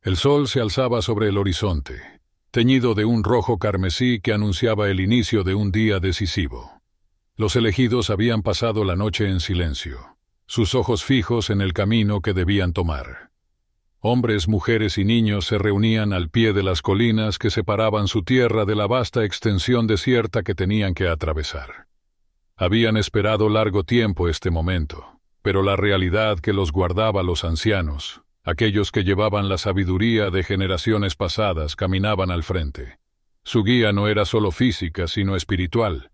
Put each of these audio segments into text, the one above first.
El sol se alzaba sobre el horizonte, teñido de un rojo carmesí que anunciaba el inicio de un día decisivo. Los elegidos habían pasado la noche en silencio, sus ojos fijos en el camino que debían tomar. Hombres, mujeres y niños se reunían al pie de las colinas que separaban su tierra de la vasta extensión desierta que tenían que atravesar. Habían esperado largo tiempo este momento, pero la realidad que los guardaba los ancianos, aquellos que llevaban la sabiduría de generaciones pasadas, caminaban al frente. Su guía no era solo física, sino espiritual.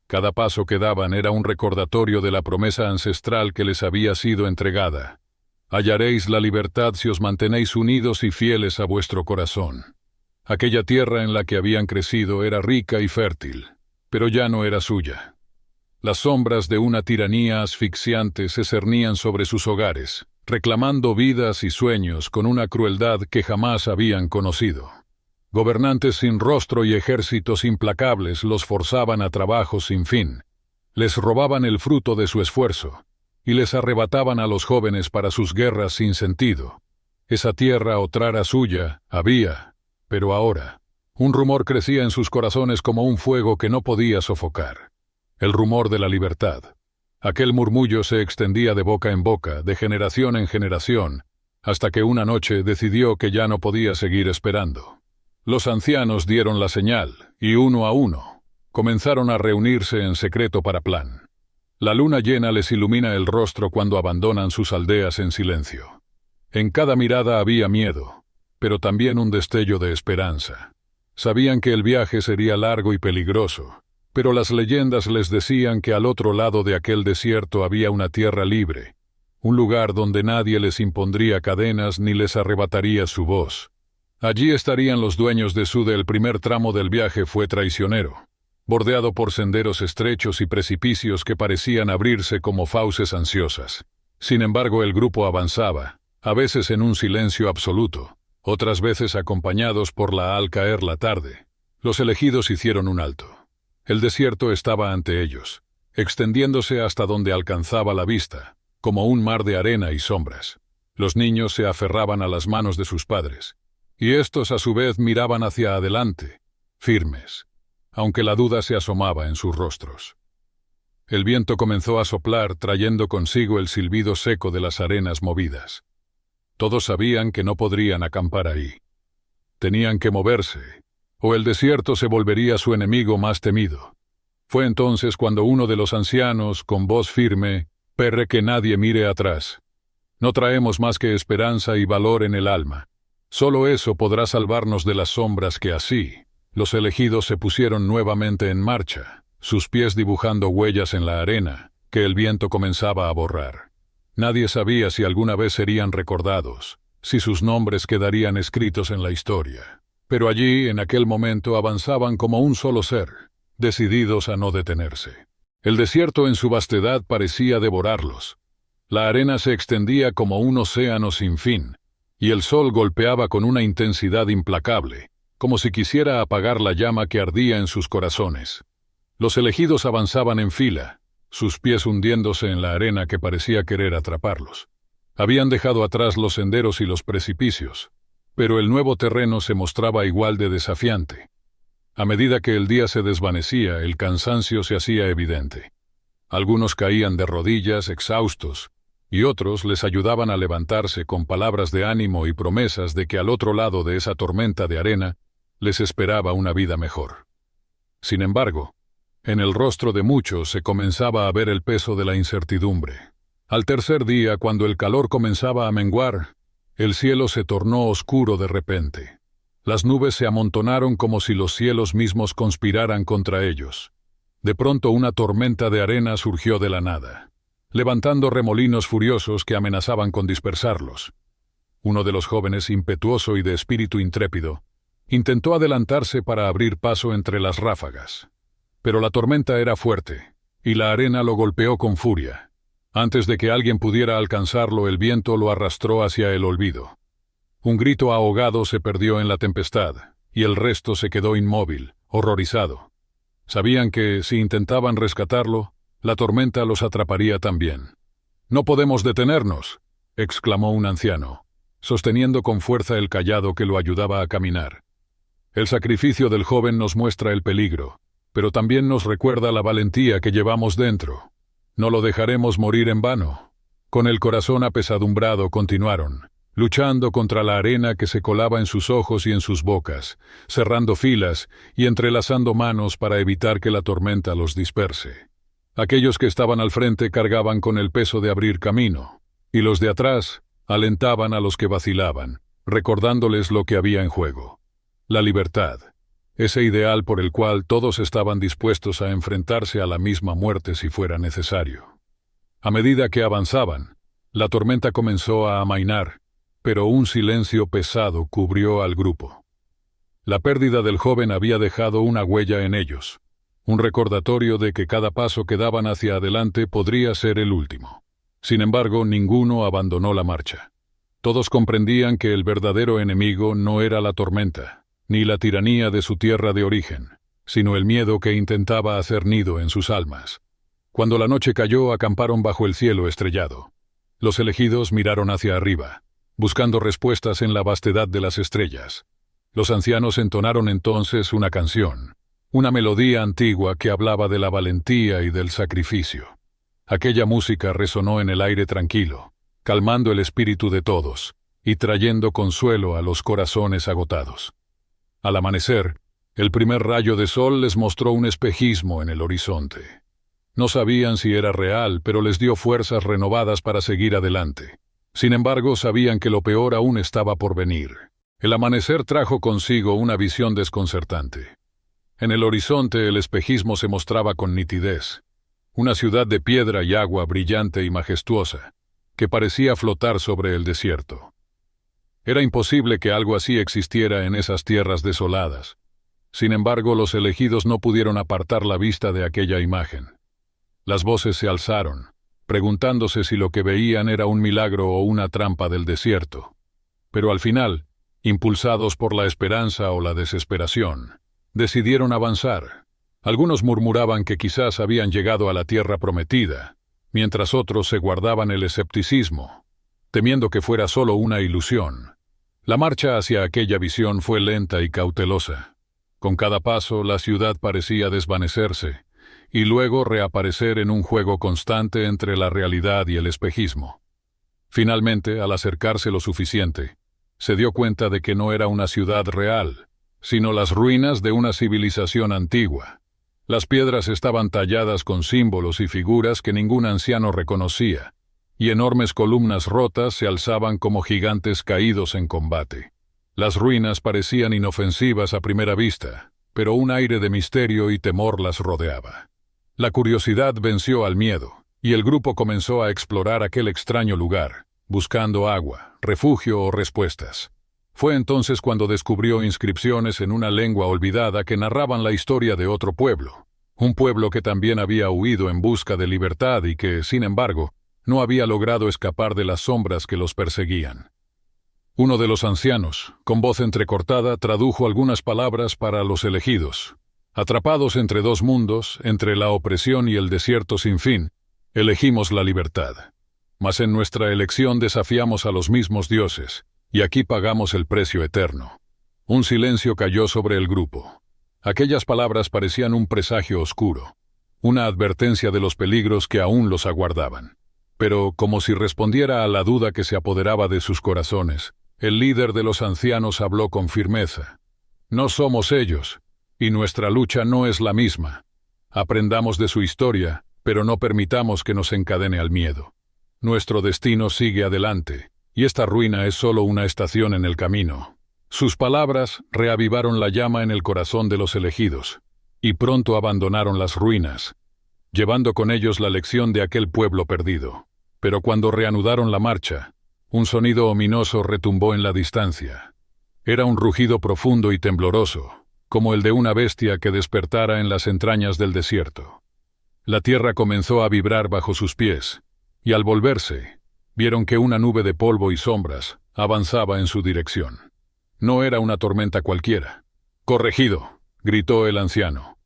Cada paso que daban era un recordatorio de la promesa ancestral que les había sido entregada. Hallaréis la libertad si os mantenéis unidos y fieles a vuestro corazón. Aquella tierra en la que habían crecido era rica y fértil, pero ya no era suya. Las sombras de una tiranía asfixiante se cernían sobre sus hogares, reclamando vidas y sueños con una crueldad que jamás habían conocido. Gobernantes sin rostro y ejércitos implacables los forzaban a trabajos sin fin. Les robaban el fruto de su esfuerzo, y les arrebataban a los jóvenes para sus guerras sin sentido. Esa tierra otrora suya había, pero ahora, un rumor crecía en sus corazones como un fuego que no podía sofocar. El rumor de la libertad. Aquel murmullo se extendía de boca en boca, de generación en generación, hasta que una noche decidió que ya no podía seguir esperando. Los ancianos dieron la señal, y uno a uno, comenzaron a reunirse en secreto para plan. La luna llena les ilumina el rostro cuando abandonan sus aldeas en silencio. En cada mirada había miedo, pero también un destello de esperanza. Sabían que el viaje sería largo y peligroso, pero las leyendas les decían que al otro lado de aquel desierto había una tierra libre, un lugar donde nadie les impondría cadenas ni les arrebataría su voz. Allí estarían los dueños de Sude. El primer tramo del viaje fue traicionero, bordeado por senderos estrechos y precipicios que parecían abrirse como fauces ansiosas. Sin embargo, el grupo avanzaba, a veces en un silencio absoluto, otras veces acompañados por al caer la tarde. Los elegidos hicieron un alto. El desierto estaba ante ellos, extendiéndose hasta donde alcanzaba la vista, como un mar de arena y sombras. Los niños se aferraban a las manos de sus padres, y estos a su vez miraban hacia adelante, firmes, aunque la duda se asomaba en sus rostros. El viento comenzó a soplar, trayendo consigo el silbido seco de las arenas movidas. Todos sabían que no podrían acampar ahí. Tenían que moverse, o el desierto se volvería su enemigo más temido. Fue entonces cuando uno de los ancianos, con voz firme, «Perre que nadie mire atrás. No traemos más que esperanza y valor en el alma. Solo eso podrá salvarnos de las sombras». Que así, los elegidos se pusieron nuevamente en marcha, sus pies dibujando huellas en la arena, que el viento comenzaba a borrar. Nadie sabía si alguna vez serían recordados, si sus nombres quedarían escritos en la historia. Pero allí, en aquel momento, avanzaban como un solo ser, decididos a no detenerse. El desierto en su vastedad parecía devorarlos. La arena se extendía como un océano sin fin, y el sol golpeaba con una intensidad implacable, como si quisiera apagar la llama que ardía en sus corazones. Los elegidos avanzaban en fila, sus pies hundiéndose en la arena que parecía querer atraparlos. Habían dejado atrás los senderos y los precipicios, pero el nuevo terreno se mostraba igual de desafiante. A medida que el día se desvanecía, el cansancio se hacía evidente. Algunos caían de rodillas, exhaustos, y otros les ayudaban a levantarse con palabras de ánimo y promesas de que al otro lado de esa tormenta de arena les esperaba una vida mejor. Sin embargo, en el rostro de muchos se comenzaba a ver el peso de la incertidumbre. Al tercer día, cuando el calor comenzaba a menguar, el cielo se tornó oscuro de repente. Las nubes se amontonaron como si los cielos mismos conspiraran contra ellos. De pronto una tormenta de arena surgió de la nada, levantando remolinos furiosos que amenazaban con dispersarlos. Uno de los jóvenes, impetuoso y de espíritu intrépido, intentó adelantarse para abrir paso entre las ráfagas. Pero la tormenta era fuerte, y la arena lo golpeó con furia. Antes de que alguien pudiera alcanzarlo, el viento lo arrastró hacia el olvido. Un grito ahogado se perdió en la tempestad, y el resto se quedó inmóvil, horrorizado. Sabían que, si intentaban rescatarlo, la tormenta los atraparía también. «No podemos detenernos», exclamó un anciano. sosteniendo con fuerza el cayado que lo ayudaba a caminar. El sacrificio del joven nos muestra el peligro, pero también nos recuerda la valentía que llevamos dentro. No lo dejaremos morir en vano. Con el corazón apesadumbrado continuaron, luchando contra la arena que se colaba en sus ojos y en sus bocas, cerrando filas y entrelazando manos para evitar que la tormenta los disperse. Aquellos que estaban al frente cargaban con el peso de abrir camino, y los de atrás alentaban a los que vacilaban, recordándoles lo que había en juego. La libertad, ese ideal por el cual todos estaban dispuestos a enfrentarse a la misma muerte si fuera necesario. A medida que avanzaban, la tormenta comenzó a amainar, pero un silencio pesado cubrió al grupo. La pérdida del joven había dejado una huella en ellos, un recordatorio de que cada paso que daban hacia adelante podría ser el último. Sin embargo, ninguno abandonó la marcha. Todos comprendían que el verdadero enemigo no era la tormenta, ni la tiranía de su tierra de origen, sino el miedo que intentaba hacer nido en sus almas. Cuando la noche cayó, acamparon bajo el cielo estrellado. Los elegidos miraron hacia arriba, buscando respuestas en la vastedad de las estrellas. Los ancianos entonaron entonces una canción, una melodía antigua que hablaba de la valentía y del sacrificio. Aquella música resonó en el aire tranquilo, calmando el espíritu de todos y trayendo consuelo a los corazones agotados. Al amanecer, el primer rayo de sol les mostró un espejismo en el horizonte. No sabían si era real, pero les dio fuerzas renovadas para seguir adelante. Sin embargo, sabían que lo peor aún estaba por venir. El amanecer trajo consigo una visión desconcertante. En el horizonte el espejismo se mostraba con nitidez. Una ciudad de piedra y agua brillante y majestuosa, que parecía flotar sobre el desierto. Era imposible que algo así existiera en esas tierras desoladas. Sin embargo, los elegidos no pudieron apartar la vista de aquella imagen. Las voces se alzaron, preguntándose si lo que veían era un milagro o una trampa del desierto. Pero al final, impulsados por la esperanza o la desesperación, decidieron avanzar. Algunos murmuraban que quizás habían llegado a la tierra prometida, mientras otros se guardaban el escepticismo, temiendo que fuera solo una ilusión. La marcha hacia aquella visión fue lenta y cautelosa. Con cada paso la ciudad parecía desvanecerse, y luego reaparecer en un juego constante entre la realidad y el espejismo. Finalmente, al acercarse lo suficiente, se dio cuenta de que no era una ciudad real, sino las ruinas de una civilización antigua. Las piedras estaban talladas con símbolos y figuras que ningún anciano reconocía, y enormes columnas rotas se alzaban como gigantes caídos en combate. Las ruinas parecían inofensivas a primera vista, pero un aire de misterio y temor las rodeaba. La curiosidad venció al miedo, y el grupo comenzó a explorar aquel extraño lugar, buscando agua, refugio o respuestas. Fue entonces cuando descubrió inscripciones en una lengua olvidada que narraban la historia de otro pueblo, un pueblo que también había huido en busca de libertad y que, sin embargo, no había logrado escapar de las sombras que los perseguían. Uno de los ancianos, con voz entrecortada, tradujo algunas palabras para los elegidos. Atrapados entre dos mundos, entre la opresión y el desierto sin fin, elegimos la libertad. Mas en nuestra elección desafiamos a los mismos dioses, y aquí pagamos el precio eterno. Un silencio cayó sobre el grupo. Aquellas palabras parecían un presagio oscuro, una advertencia de los peligros que aún los aguardaban. Pero, como si respondiera a la duda que se apoderaba de sus corazones, el líder de los ancianos habló con firmeza. No somos ellos, y nuestra lucha no es la misma. Aprendamos de su historia, pero no permitamos que nos encadene al miedo. Nuestro destino sigue adelante, y esta ruina es solo una estación en el camino. Sus palabras reavivaron la llama en el corazón de los elegidos, y pronto abandonaron las ruinas, llevando con ellos la lección de aquel pueblo perdido. Pero cuando reanudaron la marcha, un sonido ominoso retumbó en la distancia. Era un rugido profundo y tembloroso, como el de una bestia que despertara en las entrañas del desierto. La tierra comenzó a vibrar bajo sus pies, y al volverse, vieron que una nube de polvo y sombras avanzaba en su dirección. No era una tormenta cualquiera. «Corregido», gritó el anciano.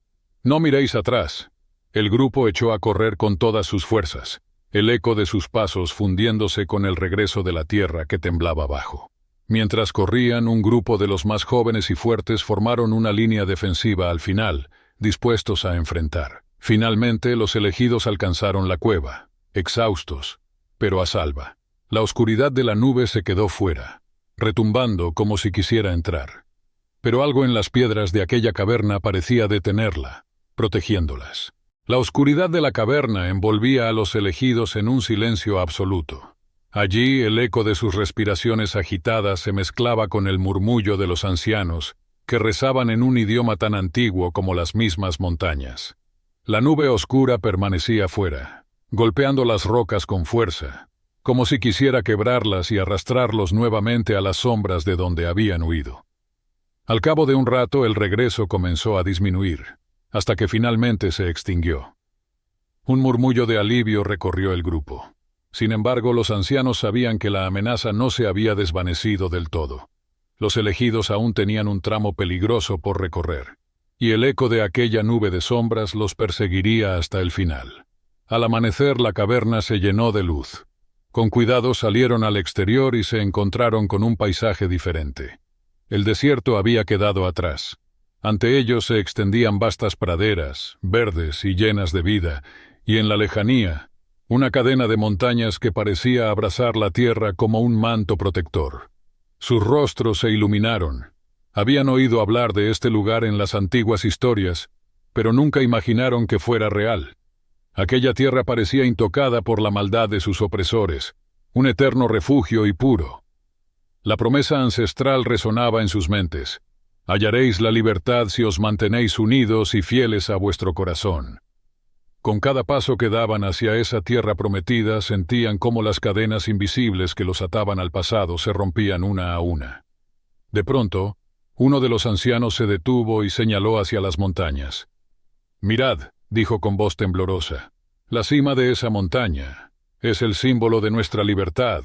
«No miréis atrás». El grupo echó a correr con todas sus fuerzas, el eco de sus pasos fundiéndose con el regreso de la tierra que temblaba abajo. Mientras corrían, un grupo de los más jóvenes y fuertes formaron una línea defensiva al final, dispuestos a enfrentar. Finalmente, los elegidos alcanzaron la cueva, exhaustos, pero a salvo. La oscuridad de la nube se quedó fuera, retumbando como si quisiera entrar. Pero algo en las piedras de aquella caverna parecía detenerla, protegiéndolas. La oscuridad de la caverna envolvía a los elegidos en un silencio absoluto. Allí el eco de sus respiraciones agitadas se mezclaba con el murmullo de los ancianos, que rezaban en un idioma tan antiguo como las mismas montañas. La nube oscura permanecía fuera, golpeando las rocas con fuerza, como si quisiera quebrarlas y arrastrarlos nuevamente a las sombras de donde habían huido. Al cabo de un rato el regreso comenzó a disminuir, hasta que finalmente se extinguió. Un murmullo de alivio recorrió el grupo. Sin embargo, los ancianos sabían que la amenaza no se había desvanecido del todo. Los elegidos aún tenían un tramo peligroso por recorrer, y el eco de aquella nube de sombras los perseguiría hasta el final. Al amanecer la caverna se llenó de luz. Con cuidado salieron al exterior y se encontraron con un paisaje diferente. El desierto había quedado atrás. Ante ellos se extendían vastas praderas, verdes y llenas de vida, y en la lejanía, una cadena de montañas que parecía abrazar la tierra como un manto protector. Sus rostros se iluminaron. Habían oído hablar de este lugar en las antiguas historias, pero nunca imaginaron que fuera real. Aquella tierra parecía intocada por la maldad de sus opresores, un eterno refugio y puro. La promesa ancestral resonaba en sus mentes. Hallaréis la libertad si os mantenéis unidos y fieles a vuestro corazón. Con cada paso que daban hacia esa tierra prometida, sentían cómo las cadenas invisibles que los ataban al pasado se rompían una a una. De pronto, uno de los ancianos se detuvo y señaló hacia las montañas. «Mirad», dijo con voz temblorosa, «la cima de esa montaña es el símbolo de nuestra libertad».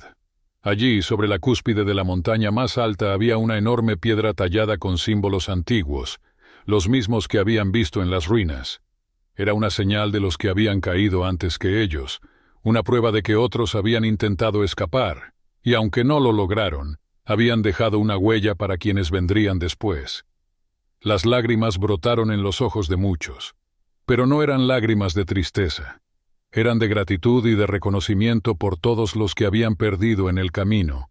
Allí, sobre la cúspide de la montaña más alta, había una enorme piedra tallada con símbolos antiguos, los mismos que habían visto en las ruinas. Era una señal de los que habían caído antes que ellos, una prueba de que otros habían intentado escapar, y aunque no lo lograron, habían dejado una huella para quienes vendrían después. Las lágrimas brotaron en los ojos de muchos, pero no eran lágrimas de tristeza. Eran de gratitud y de reconocimiento por todos los que habían perdido en el camino,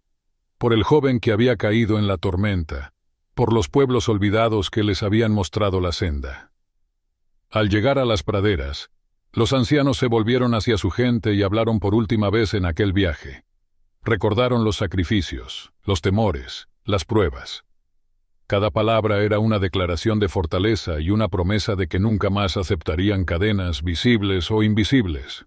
por el joven que había caído en la tormenta, por los pueblos olvidados que les habían mostrado la senda. Al llegar a las praderas, los ancianos se volvieron hacia su gente y hablaron por última vez en aquel viaje. Recordaron los sacrificios, los temores, las pruebas. Cada palabra era una declaración de fortaleza y una promesa de que nunca más aceptarían cadenas visibles o invisibles.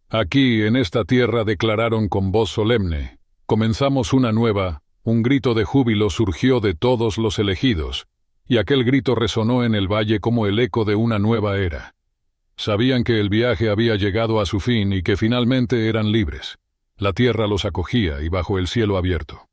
Aquí, en esta tierra, declararon con voz solemne, comenzamos una nueva, un grito de júbilo surgió de todos los elegidos, y aquel grito resonó en el valle como el eco de una nueva era. Sabían que el viaje había llegado a su fin y que finalmente eran libres. La tierra los acogía y bajo el cielo abierto.